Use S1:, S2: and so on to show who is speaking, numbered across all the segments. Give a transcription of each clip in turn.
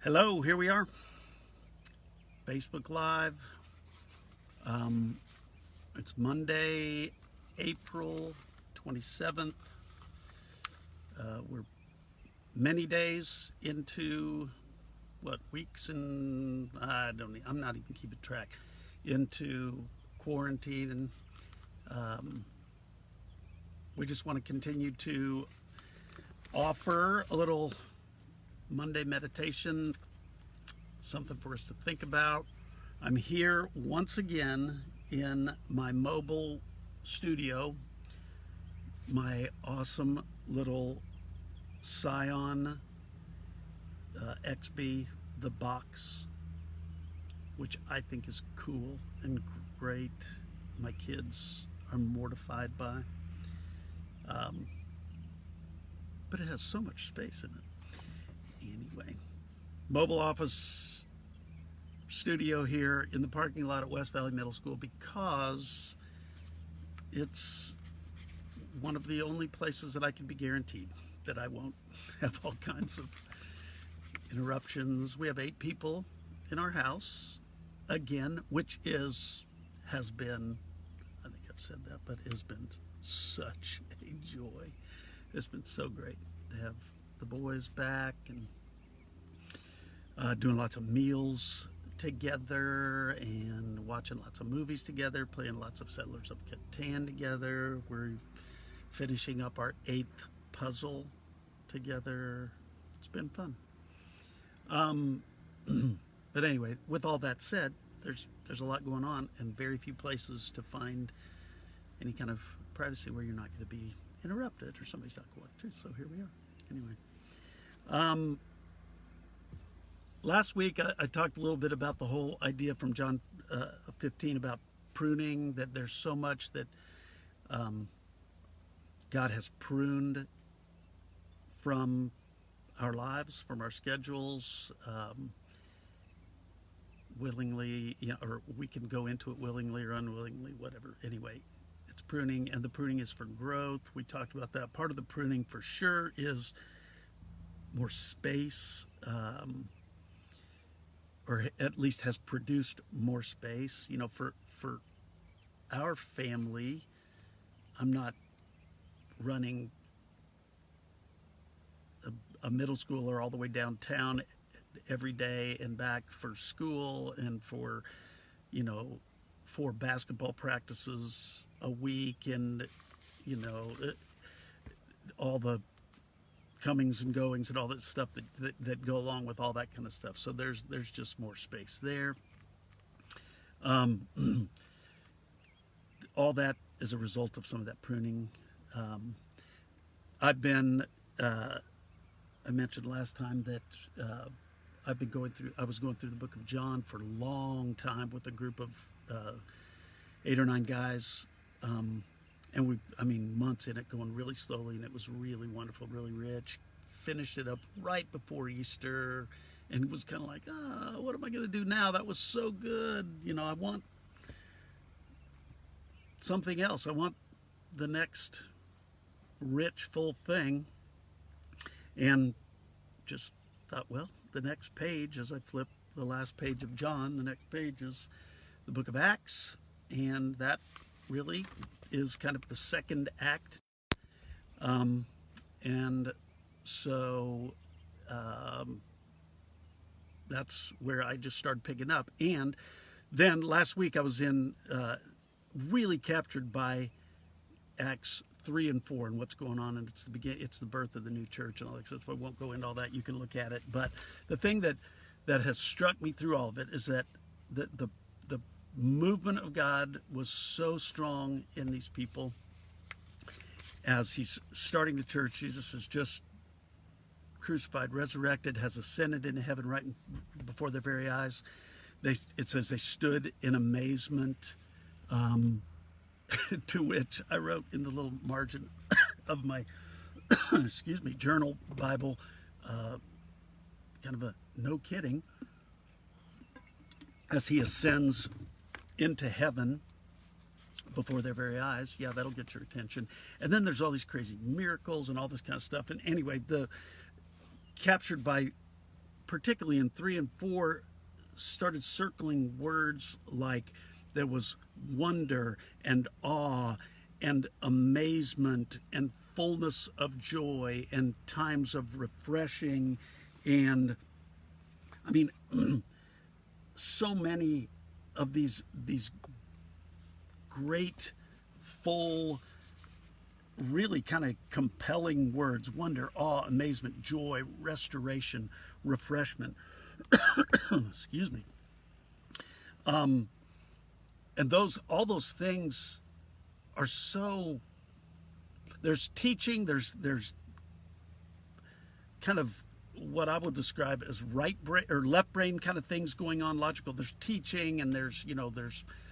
S1: Hello, here we are, Facebook Live. It's Monday, April 27th. We're many days into weeks and I'm not even keeping track, into quarantine, and we just want to continue to offer a little Monday meditation, something for us to think about. I'm here once again in my mobile studio, my awesome little Scion XB, the box, which I think is cool and great. My kids are mortified by. But it has so much space in it. Anyway, mobile office studio here in the parking lot at West Valley Middle School, because it's one of the only places that I can be guaranteed that I won't have all kinds of interruptions. We have 8 people in our house, again, which has been, I think I've said that, but has been such a joy. It's been so great to have the boys back and doing lots of meals together and watching lots of movies together, playing lots of Settlers of Catan together. We're finishing up our 8th puzzle together. It's been fun. But anyway, with all that said, there's a lot going on and very few places to find any kind of privacy where you're not going to be interrupted or somebody's not going to. So here we are. Anyway, last week I talked a little bit about the whole idea from John 15 about pruning, that there's so much that God has pruned from our lives, from our schedules, willingly, or we can go into it willingly or unwillingly, whatever. Anyway, it's pruning, and the pruning is for growth. We talked about that. Part of the pruning for sure is more space, or at least has produced more space. For our family, I'm not running a middle schooler all the way downtown every day and back for school and for 4 basketball practices a week, and all the comings and goings and all that stuff that go along with all that kind of stuff. So there's just more space there. All that is a result of some of that pruning. I mentioned last time that I was going through the book of John for a long time with a group of 8 or 9 guys, and months in it, going really slowly, and it was really wonderful, really rich. Finished it up right before Easter, and it was kind of like, what am I going to do now? That was so good. I want something else. I want the next rich, full thing. And just thought, well, the next page, as I flip the last page of John, the next page is the book of Acts, and that really is kind of the second act. And so that's where I just started picking up. And then last week I was really captured by Acts 3 and 4 and what's going on, and it's the birth of the new church and all that stuff. So I won't go into all that. You can look at it. But the thing that has struck me through all of it is that the movement of God was so strong in these people as he's starting the church. Jesus is just crucified, resurrected, has ascended into heaven right before their very eyes. It says they stood in amazement. To which I wrote in the little margin of my journal Bible, kind of a no kidding, as he ascends into heaven before their very eyes. Yeah, that'll get your attention. And then there's all these crazy miracles and all this kind of stuff. And anyway, captured by particularly in 3 and 4, started circling words like there was wonder and awe and amazement and fullness of joy and times of refreshing. And I mean, so many of these great, full, really kind of compelling words: wonder, awe, amazement, joy, restoration, refreshment. Excuse me. And all those things are so, there's teaching, there's kind of what I would describe as right brain or left brain kind of things going on, logical. There's teaching, and there's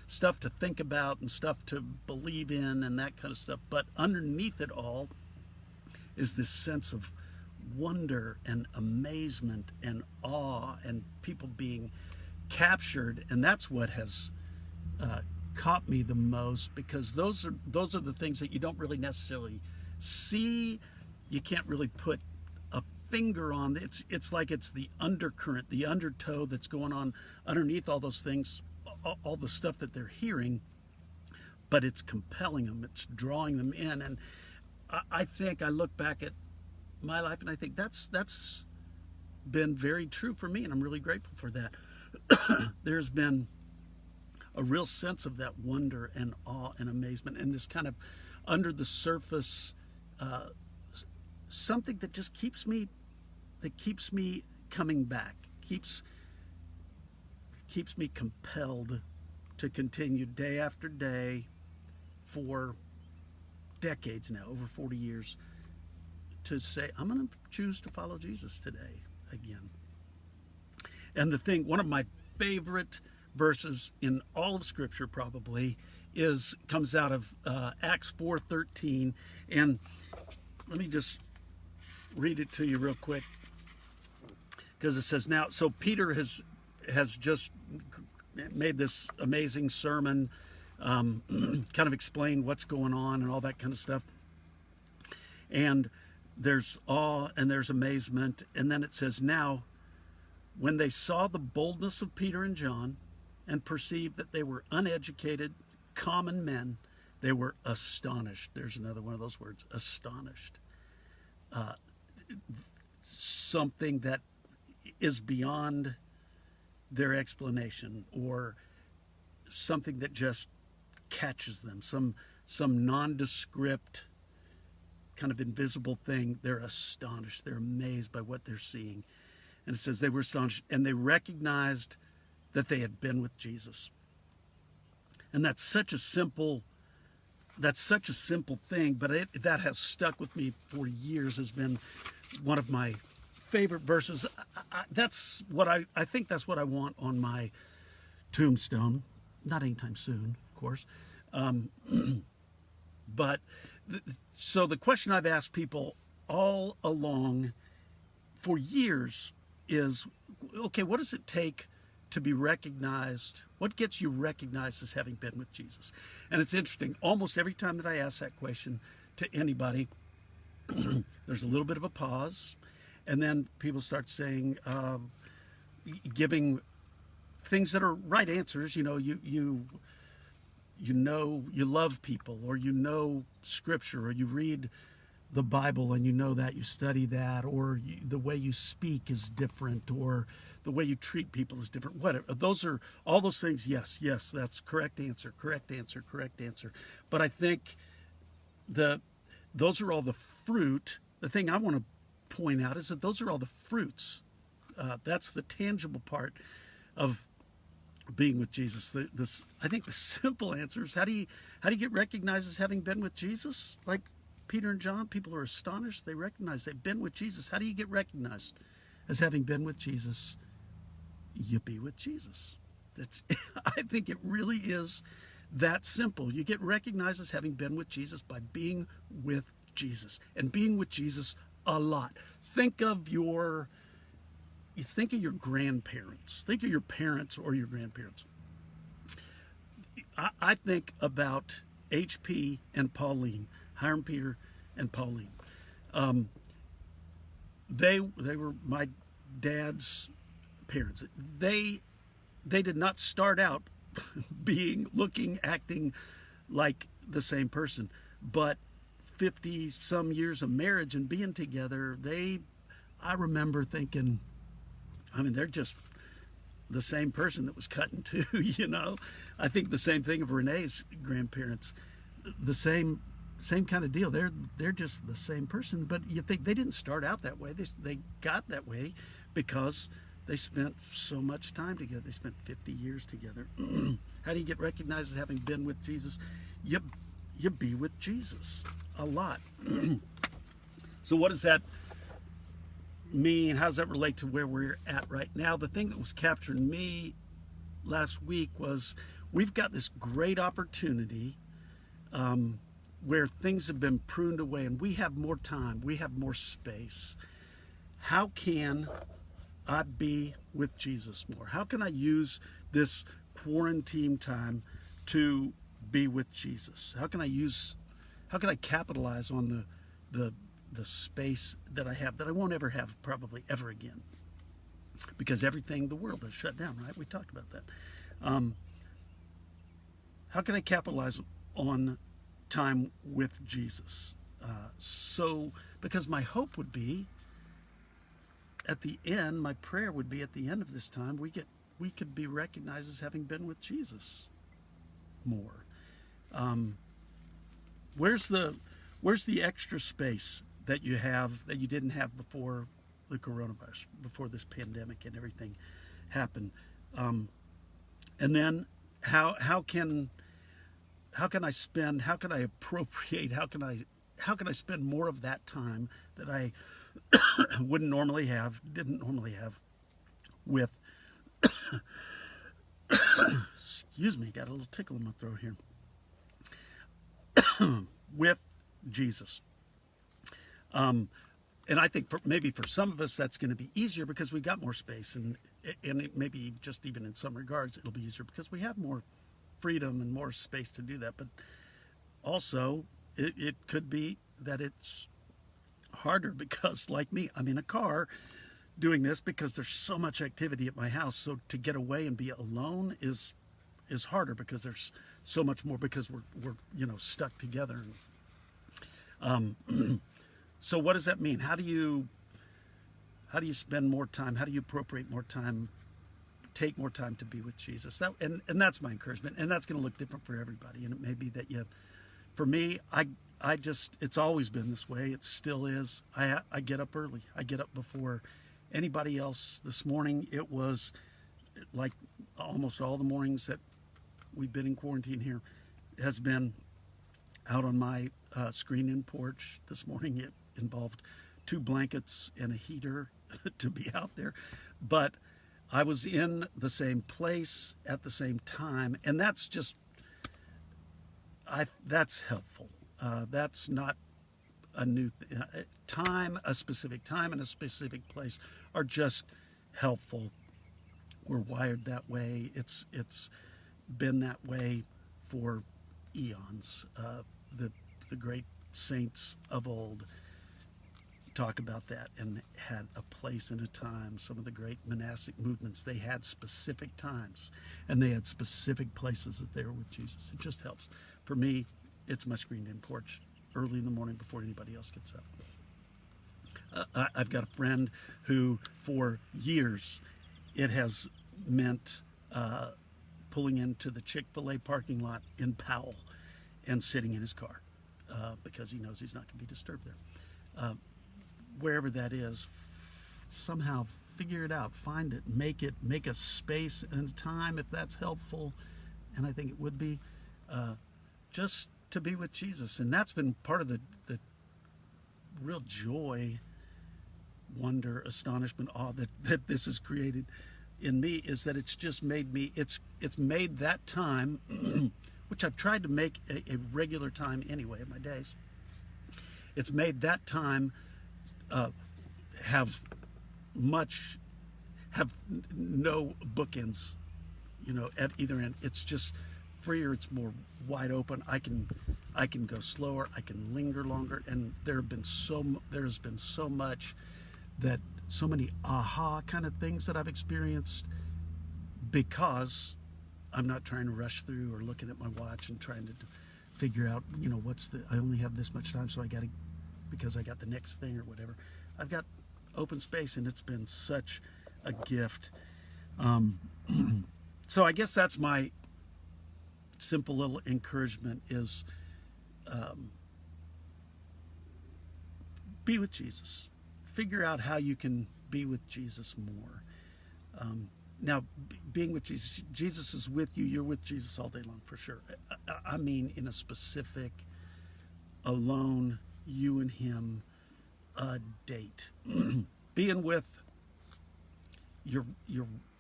S1: stuff to think about and stuff to believe in and that kind of stuff. But underneath it all is this sense of wonder and amazement and awe and people being captured. And that's what has caught me the most, because those are the things that you don't really necessarily see. You can't really put a finger on. It's like it's the undercurrent, the undertow that's going on underneath all those things, all the stuff that they're hearing, but it's compelling them, it's drawing them in. And I think I look back at my life and I think that's been very true for me, and I'm really grateful for that. There's been a real sense of that wonder and awe and amazement, and this kind of under the surface something that just keeps me coming back, keeps me compelled to continue day after day for decades now, over 40 years, to say, I'm going to choose to follow Jesus today again. And one of my favorite verses in all of Scripture probably comes out of Acts 4:13. And let me just read it to you real quick, because it says, now, so Peter has just made this amazing sermon, kind of explained what's going on and all that kind of stuff. And there's awe and there's amazement. And then it says, now, when they saw the boldness of Peter and John and perceived that they were uneducated, common men, they were astonished. There's another one of those words, astonished. Something that is beyond their explanation, or something that just catches them, some nondescript kind of invisible thing. They're astonished. They're amazed by what they're seeing. And it says they were astonished, and they recognized that they had been with Jesus. And that's such a simple thing, but that has stuck with me for years, has been one of my favorite verses. That's what I think that's what I want on my tombstone. Not anytime soon, of course. But so the question I've asked people all along for years is, okay, what does it take to be recognized? What gets you recognized as having been with Jesus? And it's interesting. Almost every time that I ask that question to anybody, there's a little bit of a pause, and then people start saying, giving things that are right answers. You love people, or Scripture, or you read the Bible and that you study that, or the way you speak is different, or the way you treat people is different. Whatever. Those are all those things. Yes, that's correct answer. But I think those are all the fruit. The thing I want to point out is that those are all the fruits. That's the tangible part of being with Jesus. I think the simple answer is, how do you get recognized as having been with Jesus? Like Peter and John, people are astonished. They recognize they've been with Jesus. How do you get recognized as having been with Jesus? You be with Jesus. I think it really is that simple. You get recognized as having been with Jesus by being with Jesus, and being with Jesus a lot. Think of your grandparents. Think of your parents or your grandparents. I think about HP and Pauline, Hiram Peter and Pauline. They were my dad's parents, they did not start out looking, acting like the same person, but 50 some years of marriage and being together, I remember thinking, I mean, they're just the same person that was cut in two, you know. I think the same thing of Renee's grandparents, the same kind of deal. They're just the same person, but you think they didn't start out that way. They got that way because they spent so much time together. They spent 50 years together. How do you get recognized as having been with Jesus? You be with Jesus a lot. So what does that mean? How does that relate to where we're at right now? The thing that was capturing me last week was we've got this great opportunity where things have been pruned away and we have more time, we have more space. How can I be with Jesus more? How can I use this quarantine time to be with Jesus? How can I capitalize on the space that I have that I won't ever have probably ever again? Because the world is shut down, right? We talked about that. How can I capitalize on time with Jesus? Because my hope would be at the end, my prayer would be at the end of this time, we could be recognized as having been with Jesus more. Where's the extra space that you didn't have before the coronavirus, before this pandemic and everything happened? And then how can I appropriate, how can I spend more of that time that I didn't normally have with excuse me, got a little tickle in my throat here, with Jesus. And I think maybe for some of us that's going to be easier because we got more space, and it maybe just even in some regards it'll be easier because we have more freedom and more space to do that. But also it could be that it's harder because, like me, I'm in a car doing this because there's so much activity at my house. So to get away and be alone is harder because there's so much more, because we're stuck together. So what does that mean? How do you spend more time? How do you appropriate more time? Take more time to be with Jesus. And that's my encouragement. And that's going to look different for everybody. And it may be that for me, it's always been this way. It still is. I get up early. I get up before anybody else. This morning, it was like almost all the mornings that we've been in quarantine here has been out on my screen-in porch. This morning, it involved 2 blankets and a heater to be out there. But I was in the same place at the same time, and that's helpful. That's not a new thing. A specific time and a specific place are just helpful. We're wired that way. It's been that way for eons. The great saints of old talk about that and had a place and a time. Some of the great monastic movements, they had specific times and they had specific places that they were with Jesus. It just helps. For me, it's my screened-in porch early in the morning before anybody else gets up. I've got a friend who, for years, it has meant pulling into the Chick-fil-A parking lot in Powell and sitting in his car because he knows he's not going to be disturbed there. Wherever that is, somehow figure it out, find it, make a space and a time if that's helpful, and I think it would be, just to be with Jesus. And that's been part of the real joy, wonder, astonishment, awe that this has created in me, is that it's just made me, it's made that time, which I've tried to make a regular time anyway in my days. It's made that time have no bookends, at either end. It's just freer. It's more wide open. I can go slower. I can linger longer. And there's been so much that so many aha kind of things that I've experienced because I'm not trying to rush through or looking at my watch and trying to figure out, I only have this much time, so because I got the next thing or whatever. I've got open space, and it's been such a gift. So I guess that's my simple little encouragement is be with Jesus. Figure out how you can be with Jesus more. Now, being with Jesus, Jesus is with you. You're with Jesus all day long, for sure. I mean, in a specific, alone, you and him, date. Being with your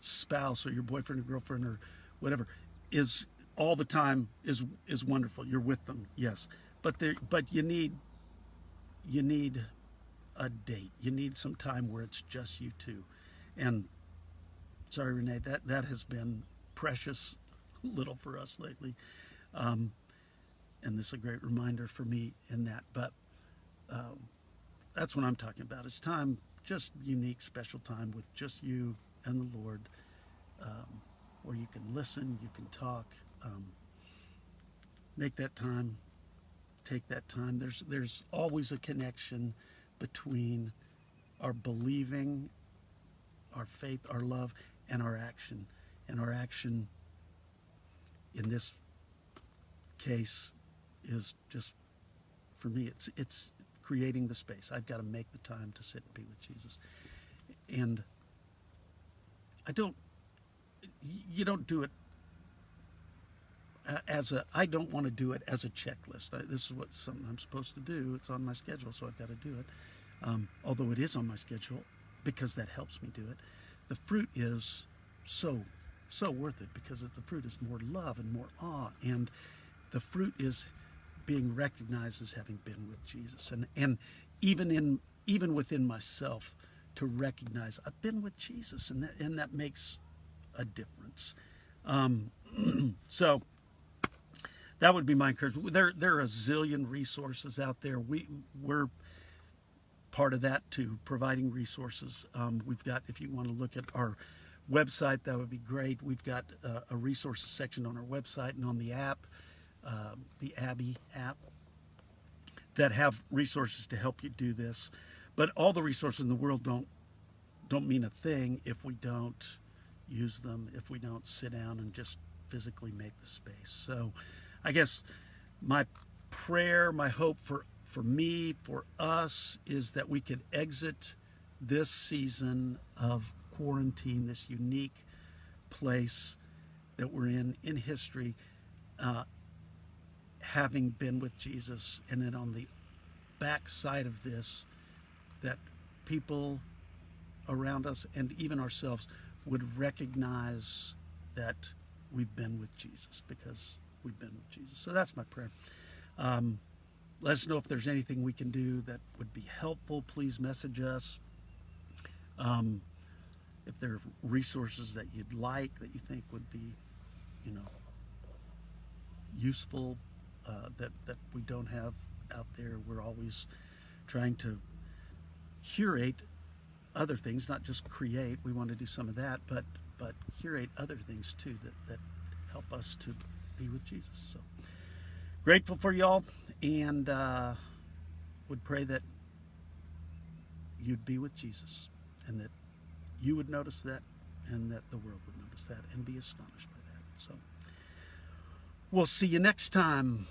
S1: spouse or your boyfriend or girlfriend or whatever is all the time is wonderful. You're with them, yes, but you need a date. You need some time where it's just you two. And sorry, Renee, that has been precious little for us lately, and this is a great reminder for me in that. But that's what I'm talking about. It's time, just unique, special time with just you and the Lord, where you can listen, you can talk. Make that time, take that time. There's always a connection between our believing, our faith, our love, and our action. And our action in this case is just, for me, it's creating the space. I've got to make the time to sit and be with Jesus. And you don't do it I don't want to do it as a checklist. This is something I'm supposed to do. It's on my schedule, so I've got to do it. Although it is on my schedule because that helps me do it. The fruit is so worth it because the fruit is more love and more awe. And the fruit is being recognized as having been with Jesus. And even within myself, to recognize I've been with Jesus, and that makes a difference. So that would be my encouragement. There are a zillion resources out there. We're part of that too, providing resources. We've got, if you want to look at our website, that would be great. We've got a resources section on our website and on the app, the Abby app, that have resources to help you do this. But all the resources in the world don't mean a thing if we don't use them, if we don't sit down and just physically make the space. So I guess my prayer, my hope for me, for us, is that we could exit this season of quarantine, this unique place that we're in history, having been with Jesus, and then on the backside of this, that people around us and even ourselves would recognize that we've been with Jesus because we've been with Jesus. So that's my prayer. Let us know if there's anything we can do that would be helpful. Please message us. If there are resources that you'd like, that you think would be, useful, that we don't have out there. We're always trying to curate other things, not just create. We want to do some of that, but curate other things too that help us to be with Jesus. So grateful for y'all, and would pray that you'd be with Jesus, and that you would notice that, and that the world would notice that and be astonished by that. So we'll see you next time.